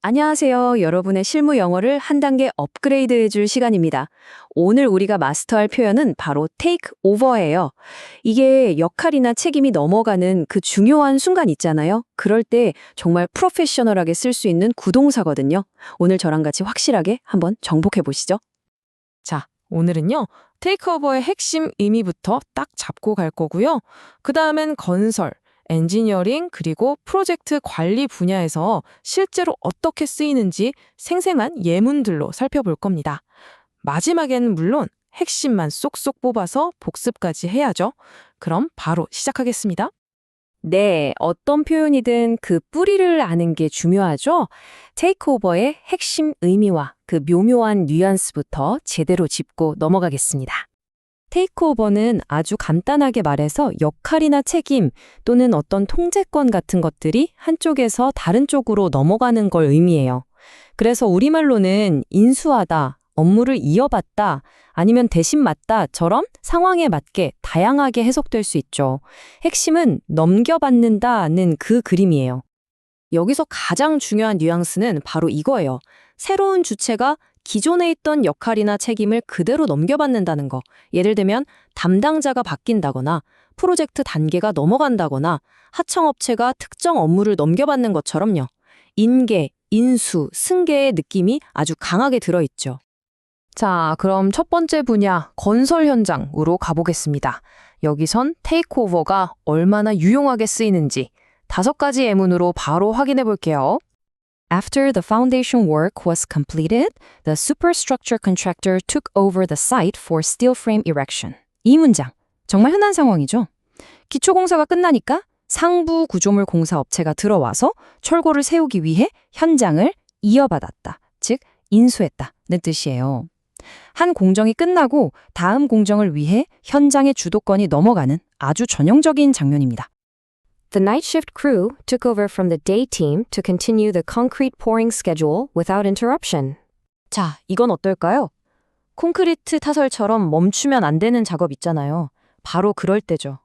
안녕하세요. 여러분의 실무 영어를 한 단계 업그레이드 해줄 시간입니다. 오늘 우리가 마스터할 표현은 바로 take over예요. 이게 역할이나 책임이 넘어가는 그 중요한 순간 있잖아요. 그럴 때 정말 프로페셔널하게 쓸 수 있는 구동사거든요. 오늘 저랑 같이 확실하게 한번 정복해 보시죠. 자, 오늘은요. 테이크오버의 핵심 의미부터 딱 잡고 갈 거고요. 그 다음엔 건설, 엔지니어링, 그리고 프로젝트 관리 분야에서 실제로 어떻게 쓰이는지 생생한 예문들로 살펴볼 겁니다. 마지막에는 물론 핵심만 쏙쏙 뽑아서 복습까지 해야죠. 그럼 바로 시작하겠습니다. 네, 어떤 표현이든 그 뿌리를 아는 게 중요하죠. 테이크오버의 핵심 의미와 그 묘묘한 뉘앙스부터 제대로 짚고 넘어가겠습니다. 테이크오버는 아주 간단하게 말해서 역할이나 책임 또는 어떤 통제권 같은 것들이 한쪽에서 다른 쪽으로 넘어가는 걸 의미해요. 그래서 우리말로는 인수하다, 업무를 이어받다, 아니면 대신 맡다처럼 상황에 맞게 다양하게 해석될 수 있죠. 핵심은 넘겨받는다는 그 그림이에요. 여기서 가장 중요한 뉘앙스는 바로 이거예요. 새로운 주체가 기존에 있던 역할이나 책임을 그대로 넘겨받는다는 거. 예를 들면 담당자가 바뀐다거나 프로젝트 단계가 넘어간다거나 하청업체가 특정 업무를 넘겨받는 것처럼요. 인계, 인수, 승계의 느낌이 아주 강하게 들어있죠. 자, 그럼 첫 번째 분야, 건설 현장으로 가보겠습니다. 여기선 테이크오버가 얼마나 유용하게 쓰이는지 5가지 예문으로 바로 확인해 볼게요. After the foundation work was completed, the superstructure contractor took over the site for steel frame erection. 이 문장, 정말 흔한 상황이죠. 기초공사가 끝나니까 상부 구조물 공사 업체가 들어와서 철골을 세우기 위해 현장을 이어받았다, 즉 인수했다는 뜻이에요. 한 공정이 끝나고 다음 공정을 위해 현장의 주도권이 넘어가는 아주 전형적인 장면입니다. The night shift crew took over from the day team to continue the concrete pouring schedule without interruption. 자, 이건 어떨까요? 콘크리트 타설처럼 멈추면 안 되는 작업 있잖아요. 바로 그럴 때죠.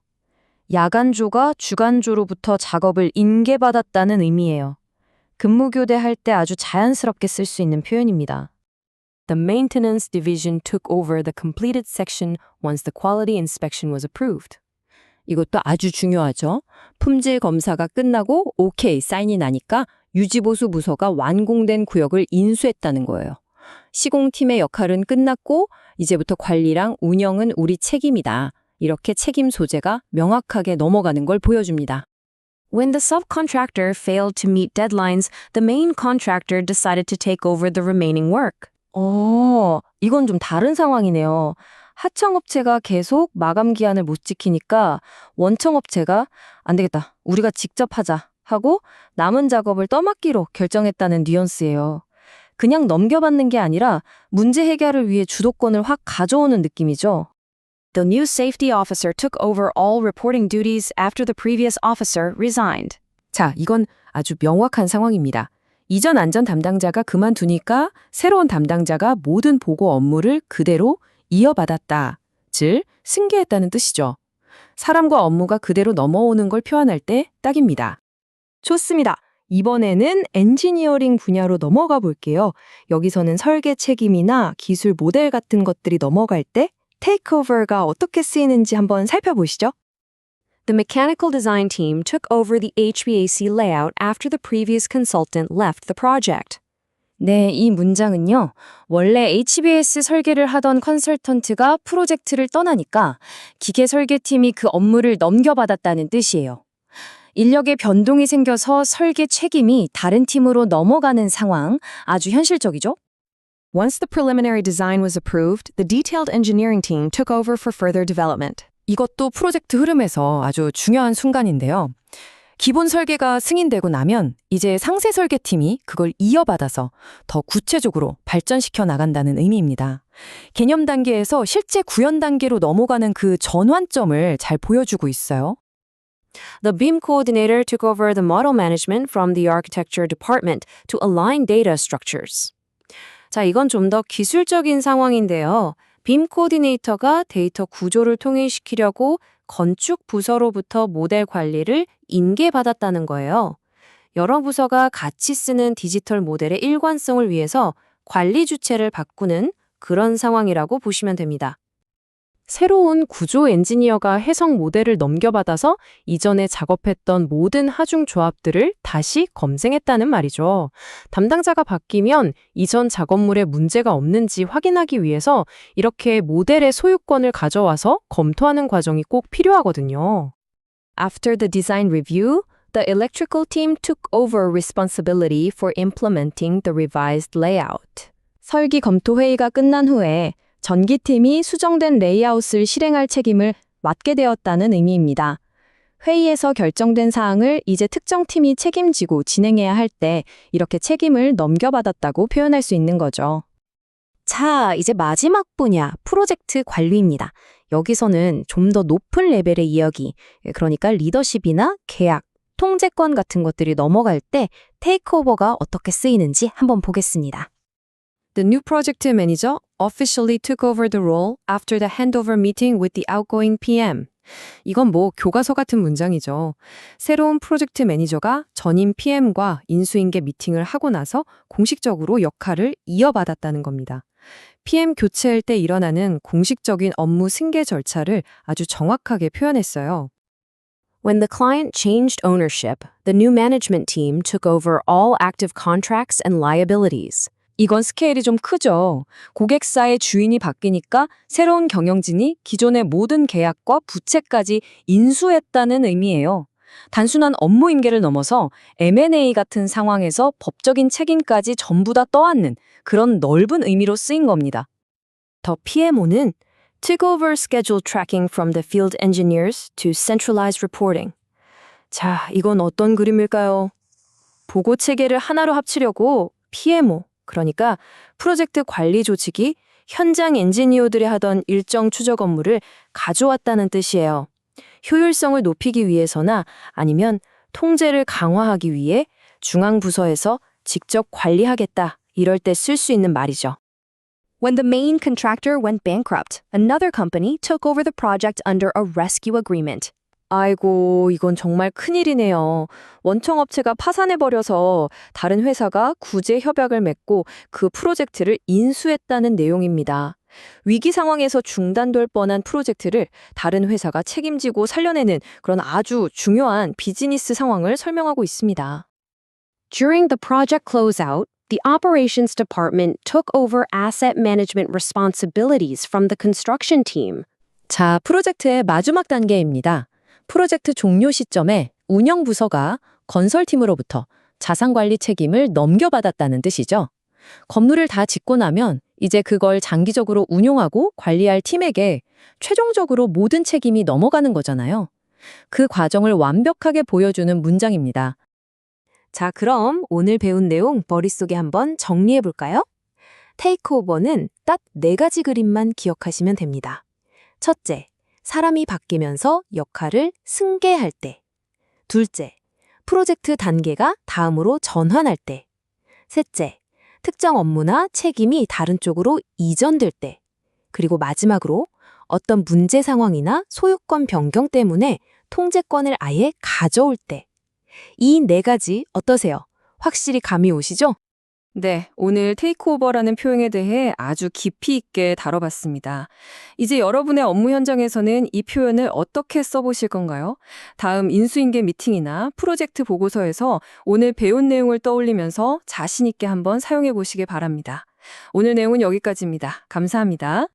야간조가 주간조로부터 작업을 인계받았다는 의미예요. 근무교대할 때 아주 자연스럽게 쓸 수 있는 표현입니다. The maintenance division took over the completed section once the quality inspection was approved. 이것도 아주 중요하죠. 품질 검사가 끝나고 오케이 사인이 나니까 유지보수 부서가 완공된 구역을 인수했다는 거예요. 시공팀의 역할은 끝났고 이제부터 관리랑 운영은 우리 책임이다. 이렇게 책임 소재가 명확하게 넘어가는 걸 보여줍니다. When the subcontractor failed to meet deadlines, the main contractor decided to take over the remaining work. 이건 좀 다른 상황이네요. 하청업체가 계속 마감 기한을 못 지키니까 원청업체가 안 되겠다, 우리가 직접 하자 하고 남은 작업을 떠맡기로 결정했다는 뉘앙스예요. 그냥 넘겨받는 게 아니라 문제 해결을 위해 주도권을 확 가져오는 느낌이죠. The new safety officer took over all reporting duties after the previous officer resigned. 자, 이건 아주 명확한 상황입니다. 이전 안전 담당자가 그만두니까 새로운 담당자가 모든 보고 업무를 그대로 이어받았다. 즉, 승계했다는 뜻이죠. 사람과 업무가 그대로 넘어오는 걸 표현할 때 딱입니다. 좋습니다. 이번에는 엔지니어링 분야로 넘어가 볼게요. 여기서는 설계 책임이나 기술 모델 같은 것들이 넘어갈 때 테이크오버가 어떻게 쓰이는지 한번 살펴보시죠. The mechanical design team took over the HVAC layout after the previous consultant left the project. 네, 이 문장은요. 원래 HVAC 설계를 하던 컨설턴트가 프로젝트를 떠나니까 기계 설계팀이 그 업무를 넘겨받았다는 뜻이에요. 인력의 변동이 생겨서 설계 책임이 다른 팀으로 넘어가는 상황, 아주 현실적이죠? Once the preliminary design was approved, the detailed engineering team took over for further development. 이것도 프로젝트 흐름에서 아주 중요한 순간인데요. 기본 설계가 승인되고 나면 이제 상세 설계팀이 그걸 이어받아서 더 구체적으로 발전시켜 나간다는 의미입니다. 개념 단계에서 실제 구현 단계로 넘어가는 그 전환점을 잘 보여주고 있어요. The BIM coordinator took over the model management from the architecture department to align data structures. 자, 이건 좀 더 기술적인 상황인데요. BIM 코디네이터가 데이터 구조를 통일시키려고 건축 부서로부터 모델 관리를 인계받았다는 거예요. 여러 부서가 같이 쓰는 디지털 모델의 일관성을 위해서 관리 주체를 바꾸는 그런 상황이라고 보시면 됩니다. 새로운 구조 엔지니어가 해석 모델을 넘겨받아서 이전에 작업했던 모든 하중 조합들을 다시 검증했다는 말이죠. 담당자가 바뀌면 이전 작업물에 문제가 없는지 확인하기 위해서 이렇게 모델의 소유권을 가져와서 검토하는 과정이 꼭 필요하거든요. After the design review, the electrical team took over responsibility for implementing the revised layout. 설기 검토 회의가 끝난 후에 전기팀이 수정된 레이아웃을 실행할 책임을 맡게 되었다는 의미입니다. 회의에서 결정된 사항을 이제 특정 팀이 책임지고 진행해야 할 때 이렇게 책임을 넘겨받았다고 표현할 수 있는 거죠. 자, 이제 마지막 분야, 프로젝트 관리입니다. 여기서는 좀 더 높은 레벨의 이야기, 그러니까 리더십이나 계약, 통제권 같은 것들이 넘어갈 때 테이크오버가 어떻게 쓰이는지 한번 보겠습니다. The new project manager officially took over the role after the handover meeting with the outgoing PM. 이건 뭐 교과서 같은 문장이죠. 새로운 프로젝트 매니저가 전임 PM과 인수인계 미팅을 하고 나서 공식적으로 역할을 이어받았다는 겁니다. PM 교체할 때 일어나는 공식적인 업무 승계 절차를 아주 정확하게 표현했어요. When the client changed ownership, the new management team took over all active contracts and liabilities. 이건 스케일이 좀 크죠. 고객사의 주인이 바뀌니까 새로운 경영진이 기존의 모든 계약과 부채까지 인수했다는 의미예요. 단순한 업무 임계를 넘어서 M&A 같은 상황에서 법적인 책임까지 전부 다 떠안는 그런 넓은 의미로 쓰인 겁니다. 더 PMO는 took over schedule tracking from the field engineers to centralized reporting. 자, 이건 어떤 그림일까요? 보고 체계를 하나로 합치려고 PMO, 그러니까 프로젝트 관리 조직이 현장 엔지니어들이 하던 일정 추적 업무를 가져왔다는 뜻이에요. 효율성을 높이기 위해서나 아니면 통제를 강화하기 위해 중앙부서에서 직접 관리하겠다, 이럴 때 쓸 수 있는 말이죠. When the main contractor went bankrupt, another company took over the project under a rescue agreement. 아이고, 이건 정말 큰일이네요. 원청업체가 파산해버려서 다른 회사가 구제 협약을 맺고 그 프로젝트를 인수했다는 내용입니다. 위기 상황에서 중단될 뻔한 프로젝트를 다른 회사가 책임지고 살려내는 그런 아주 중요한 비즈니스 상황을 설명하고 있습니다. During the project closeout, the operations department took over asset management responsibilities from the construction team. 자, 프로젝트의 마지막 단계입니다. 프로젝트 종료 시점에 운영부서가 건설팀으로부터 자산관리 책임을 넘겨받았다는 뜻이죠. 건물을 다 짓고 나면 이제 그걸 장기적으로 운용하고 관리할 팀에게 최종적으로 모든 책임이 넘어가는 거잖아요. 그 과정을 완벽하게 보여주는 문장입니다. 자, 그럼 오늘 배운 내용 머릿속에 한번 정리해 볼까요? 테이크오버는 딱 4가지 그림만 기억하시면 됩니다. 첫째, 사람이 바뀌면서 역할을 승계할 때. 둘째, 프로젝트 단계가 다음으로 전환할 때. 셋째, 특정 업무나 책임이 다른 쪽으로 이전될 때. 그리고 마지막으로 어떤 문제 상황이나 소유권 변경 때문에 통제권을 아예 가져올 때. 이 4가지 어떠세요? 확실히 감이 오시죠? 네, 오늘 테이크오버라는 표현에 대해 아주 깊이 있게 다뤄봤습니다. 이제 여러분의 업무 현장에서는 이 표현을 어떻게 써보실 건가요? 다음 인수인계 미팅이나 프로젝트 보고서에서 오늘 배운 내용을 떠올리면서 자신 있게 한번 사용해 보시기 바랍니다. 오늘 내용은 여기까지입니다. 감사합니다.